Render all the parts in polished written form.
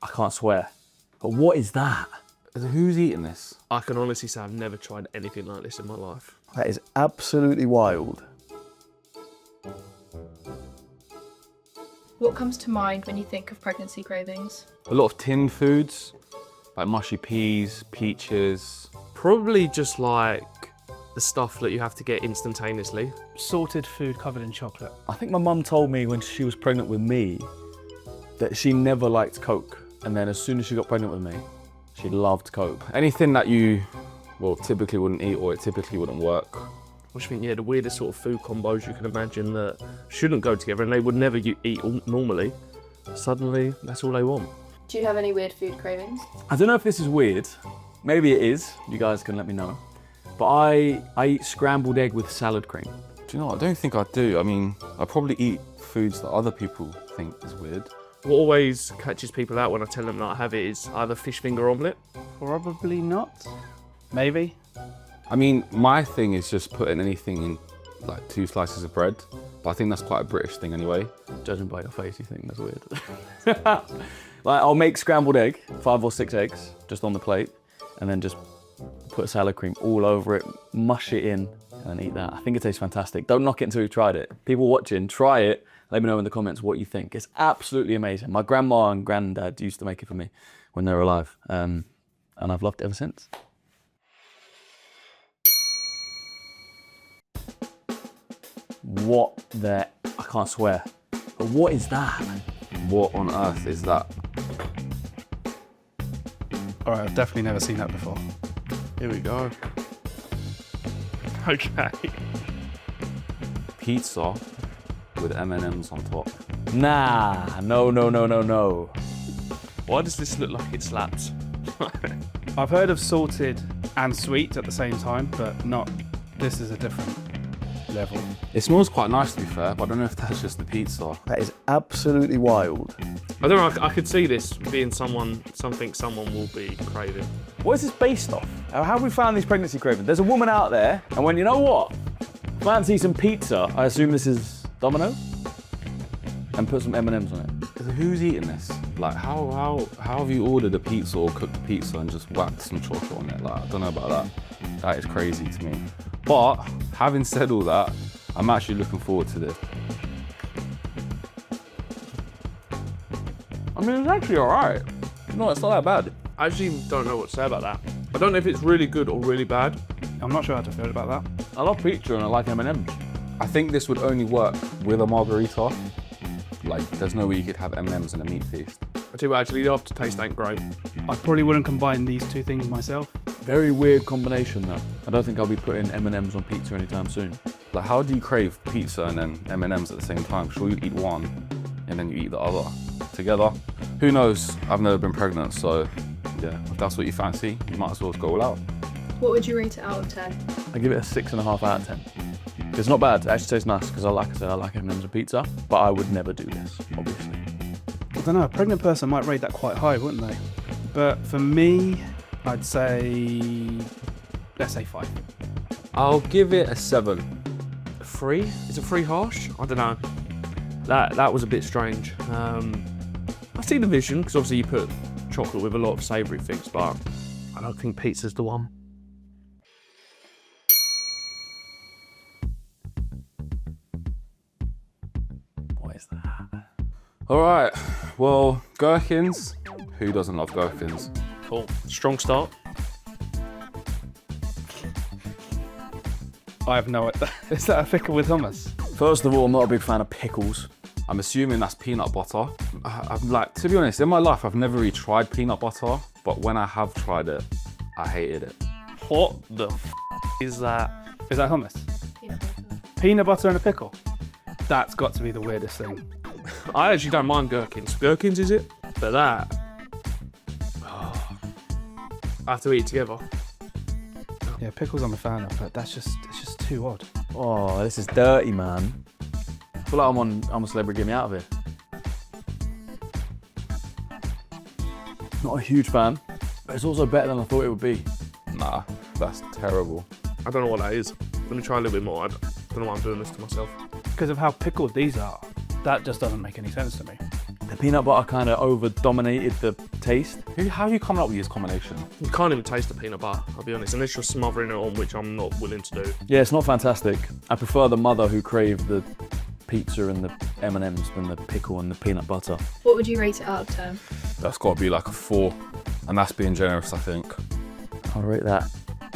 I can't swear. But what is that? Who's eating this? I can honestly say I've never tried anything like this in my life. That is absolutely wild. What comes to mind when you think of pregnancy cravings? A lot of tinned foods, like mushy peas, peaches. Probably just like the stuff that you have to get instantaneously. Salted food covered in chocolate. I think my mum told me when she was pregnant with me that she never liked Coke. And then as soon as she got pregnant with me, she loved Coke. Anything that you, well, typically wouldn't eat or it typically wouldn't work. What do you think? Yeah, the weirdest sort of food combos you can imagine that shouldn't go together and they would never eat normally. Suddenly, that's all they want. Do you have any weird food cravings? I don't know if this is weird. Maybe it is. You guys can let me know. But I eat scrambled egg with salad cream. Do you know what? I don't think I do. I mean, I probably eat foods that other people think is weird. What always catches people out when I tell them that I have it is either fish finger omelette. Probably not. Maybe. I mean, my thing is just putting anything in like 2 slices of bread. But I think that's quite a British thing anyway. Judging by your face, you think that's weird. Like, I'll make scrambled egg, 5 or 6 eggs, just on the plate, and then just put salad cream all over it, mush it in, and eat that. I think it tastes fantastic. Don't knock it until you've tried it. People watching, try it. Let me know in the comments what you think. It's absolutely amazing. My grandma and granddad used to make it for me when they were alive, and I've loved it ever since. What the... I can't swear. But what is that? What on earth is that? All right, I've definitely never seen that before. Here we go. Okay. Pizza with M&Ms on top. Nah, no. Why does this look like it slaps? I've heard of salted and sweet at the same time, but not. This is a different level. It smells quite nice to be fair, but I don't know if that's just the pizza. That is absolutely wild. I don't know, I could see this being something someone will be craving. What is this based off? How have we found these pregnancy cravings? There's a woman out there, and when you know what? Fancy some pizza, I assume this is Domino's? And put some M&Ms on it. Who's eating this? Like, how have you ordered a pizza or cooked a pizza and just whacked some chocolate on it? Like, I don't know about that. That is crazy to me. But, having said all that, I'm actually looking forward to this. I mean, it's actually all right. No, it's not that bad. I actually don't know what to say about that. I don't know if it's really good or really bad. I'm not sure how to feel about that. I love pizza and I like M&Ms. I think this would only work with a margarita. Like, there's no way you could have M&Ms and a meat feast. I tell you what, actually, the aftertaste ain't great. I probably wouldn't combine these two things myself. Very weird combination though. I don't think I'll be putting M&Ms on pizza anytime soon. Like, how do you crave pizza and then M&Ms at the same time? Sure, you eat one and then you eat the other together. Who knows? I've never been pregnant, so yeah, if that's what you fancy, you might as well go all out. What would you rate it out of 10? I give it a 6.5 out of 10. It's not bad, it actually tastes nice because like I said, I like M&Ms and pizza, but I would never do this, obviously. I don't know, a pregnant person might rate that quite high, wouldn't they? But for me, I'd say, let's say 5. I'll give it a 7. 3? Is it 3 harsh? I don't know. That was a bit strange. I see the vision, because obviously you put chocolate with a lot of savoury things, but I don't think pizza's the one. What is that? All right, well, gherkins. Who doesn't love gherkins? Cool. Strong start. I have no idea. Is that a pickle with hummus? First of all, I'm not a big fan of pickles. I'm assuming that's peanut butter. I'm like, to be honest, in my life, I've never really tried peanut butter, but when I have tried it, I hated it. What the is that? Is that hummus? Peanut butter. Peanut butter and a pickle? That's got to be the weirdest thing. I actually don't mind gherkins. Gherkins, is it? But that... Oh, I have to eat it together. Yeah, pickles I'm a fan of, but it's just too odd. Oh, this is dirty, man. I feel like I'm a celebrity, get me out of here. Not a huge fan, but it's also better than I thought it would be. Nah, that's terrible. I don't know what that is. Let me try a little bit more. I don't know why I'm doing this to myself. Because of how pickled these are, that just doesn't make any sense to me. The peanut butter kind of over-dominated the taste. How are you coming up with this combination? You can't even taste the peanut butter, I'll be honest, unless you're smothering it on, which I'm not willing to do. Yeah, it's not fantastic. I prefer the mother who craved the pizza and the M&Ms than the pickle and the peanut butter. What would you rate it out of 10? That's got to be like a 4, and that's being generous, I think. I'll rate that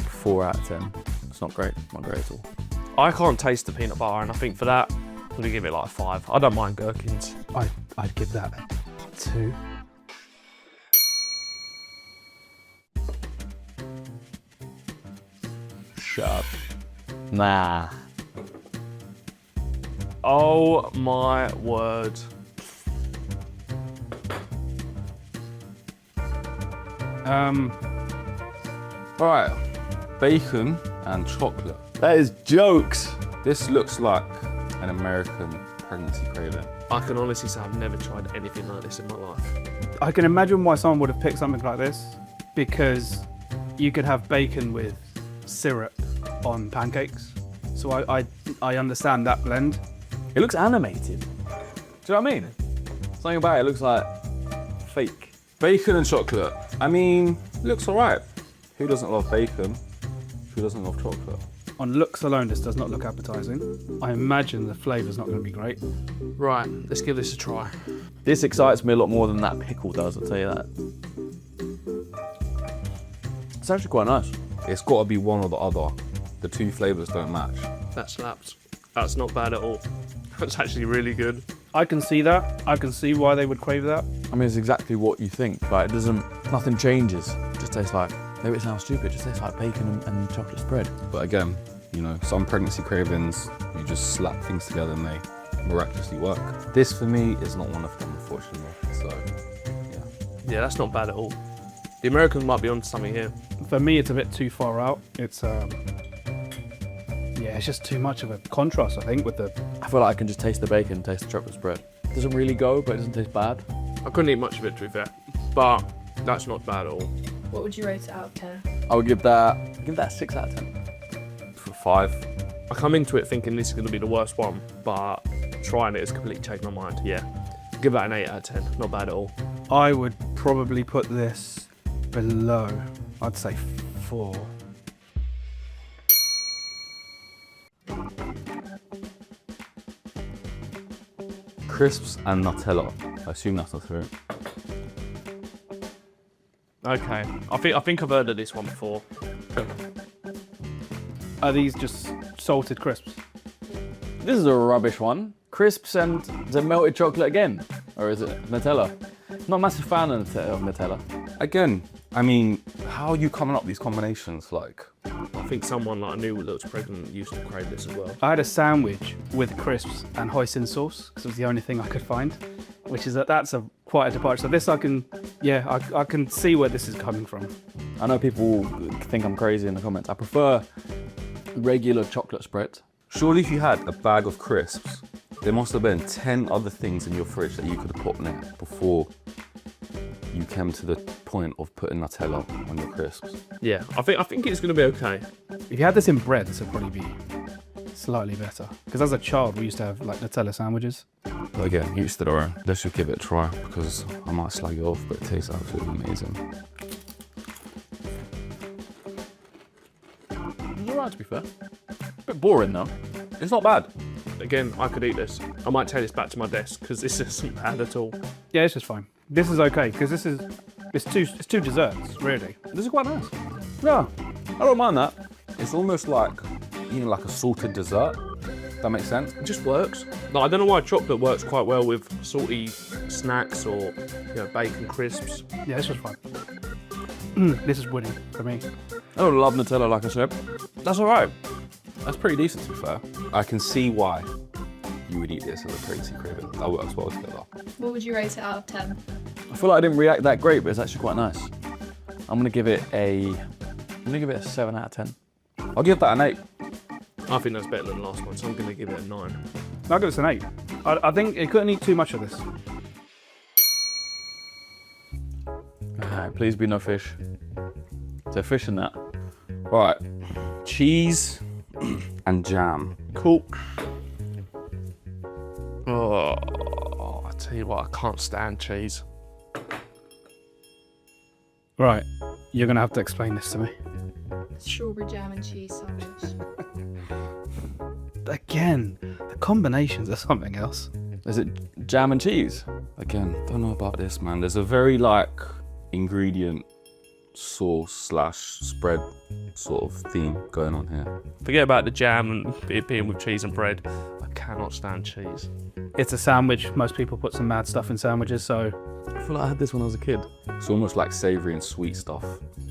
4 out of 10. It's not great, not great at all. I can't taste the peanut butter, and I think for that, I'm gonna give it like a 5. I don't mind gherkins. I'd give that a 2. Shut up. Nah. Oh my word. All right, bacon and chocolate. That is jokes. This looks like an American pregnancy craving. I can honestly say I've never tried anything like this in my life. I can imagine why someone would have picked something like this, because you could have bacon with syrup on pancakes. So I understand that blend. It looks animated. Do you know what I mean? Something about it looks like fake. Bacon and chocolate. I mean, looks all right. Who doesn't love bacon? Who doesn't love chocolate? On looks alone, this does not look appetizing. I imagine the flavour's not going to be great. Right, let's give this a try. This excites me a lot more than that pickle does, I'll tell you that. It's actually quite nice. It's got to be one or the other. The two flavors don't match. That slaps. That's not bad at all. That's actually really good. I can see that. I can see why they would crave that. I mean, it's exactly what you think. Like, it doesn't, nothing changes. It just tastes like, maybe it sounds stupid, it just tastes like bacon and chocolate spread. But again, you know, some pregnancy cravings, you just slap things together and they miraculously work. This for me is not one of them, unfortunately. So, yeah. Yeah, that's not bad at all. The Americans might be onto something here. For me, it's a bit too far out. It's yeah, it's just too much of a contrast, I think, with the... I feel like I can just taste the bacon, taste the chocolate spread. It doesn't really go, but it doesn't taste bad. I couldn't eat much of it, to be fair. But that's not bad at all. What would you rate it out of 10? I would give that a 6 out of 10. For 5. I come into it thinking this is going to be the worst one, but trying it has completely changed my mind. Yeah, give that an 8 out of 10. Not bad at all. I would probably put this below. I'd say 4. Crisps and Nutella. I assume that's not true. Okay, I think I've heard of this one before. Are these just salted crisps? This is a rubbish one. Crisps and the melted chocolate again. Or is it Nutella? Not a massive fan of Nutella. Again, I mean, how are you coming up with these combinations? Like, I think someone that I knew that was pregnant used to crave this as well. I had a sandwich with crisps and hoisin sauce because it was the only thing I could find, which is that's quite a departure. So this I can see where this is coming from. I know people think I'm crazy in the comments. I prefer regular chocolate spread. surely if you had a bag of crisps, there must have been 10 other things in your fridge that you could have put in it before you came to the point of putting Nutella on your crisps. Yeah, I think it's going to be okay. If you had this in bread, this would probably be slightly better. Because as a child, we used to have like Nutella sandwiches. But again, each to their own. Let's just give it a try because I might slag it off, but it tastes absolutely amazing. It's alright, to be fair. A bit boring though. It's not bad. Again, I could eat this. I might take this back to my desk because this isn't bad at all. Yeah, it's just fine. This is okay because it's two desserts really. This is quite nice. Yeah, I don't mind that. it's almost like, you know, like a salted dessert. That makes sense? It just works. Like, I don't know why chocolate works quite well with salty snacks or bacon crisps. Yeah, it's just fine. This is winning for me. I don't love Nutella, like I said. That's all right. That's pretty decent, to be fair. I can see why you would eat this as a pregnancy craving. That works well together. What would you rate it out of 10? I feel like I didn't react that great, but it's actually quite nice. I'm gonna give it a 7 out of 10. I'll give that an 8. I think that's better than the last one, so I'm going to give it a 9. I'll give this an 8. I think it couldn't eat too much of this. Alright, please be no fish. Is there fish in that? Right, cheese and jam. Cool. Oh, I tell Tell you what, I can't stand cheese. Right, you're gonna have to explain this to me. Strawberry jam and cheese sandwich. Again, the combinations are something else. Is it jam and cheese? Again, don't know about this, man. There's a very like ingredient sauce slash spread sort of theme going on here. Forget about the jam and it being with cheese and bread. I cannot stand cheese. It's a sandwich. Most people put some mad stuff in sandwiches, so I feel like I had this when I was a kid. It's almost like savoury and sweet stuff.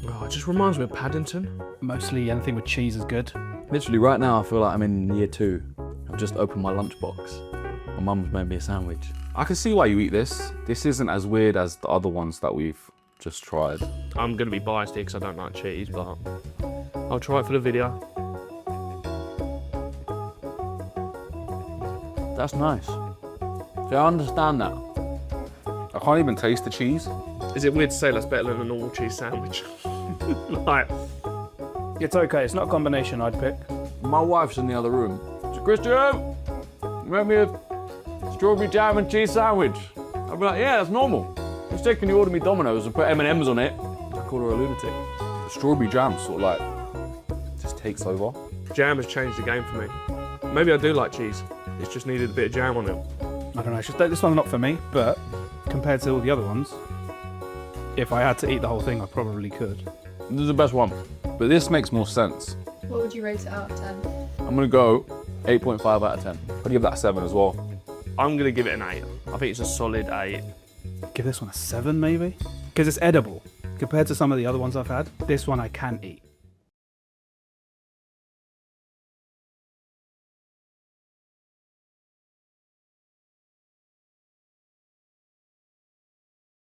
Oh, it just reminds me of Paddington. mostly anything with cheese is good. Literally right now I feel like I'm in year 2. I've just opened my lunchbox. My mum's made me a sandwich. I can see why you eat this. This isn't as weird as the other ones that we've just tried. I'm going to be biased here because I don't like cheese, but I'll try it for the video. That's nice. See, I understand that. I can't even taste the cheese. Is it weird to say that's better than a normal cheese sandwich? Like, It's okay, it's not a combination I'd pick. My wife's in the other room. So, Christian, make me a strawberry jam and cheese sandwich. I'd be like, yeah, that's normal. Instead, can you order me Domino's and put M&Ms on it? I call her a lunatic. The strawberry jam sort of like just takes over. jam has changed the game for me. Maybe I do like cheese. It's just needed a bit of jam on it. I don't know, it's just this one's not for me, but compared to all the other ones, if I had to eat the whole thing, I probably could. This is the best one. But this makes more sense. What would you rate it out of 10? I'm gonna go 8.5 out of 10. I'd give that a 7 as well. I'm going to give it an 8. I think it's a solid 8. Give this one a 7 maybe? Because it's edible. Compared to some of the other ones I've had, this one I can eat.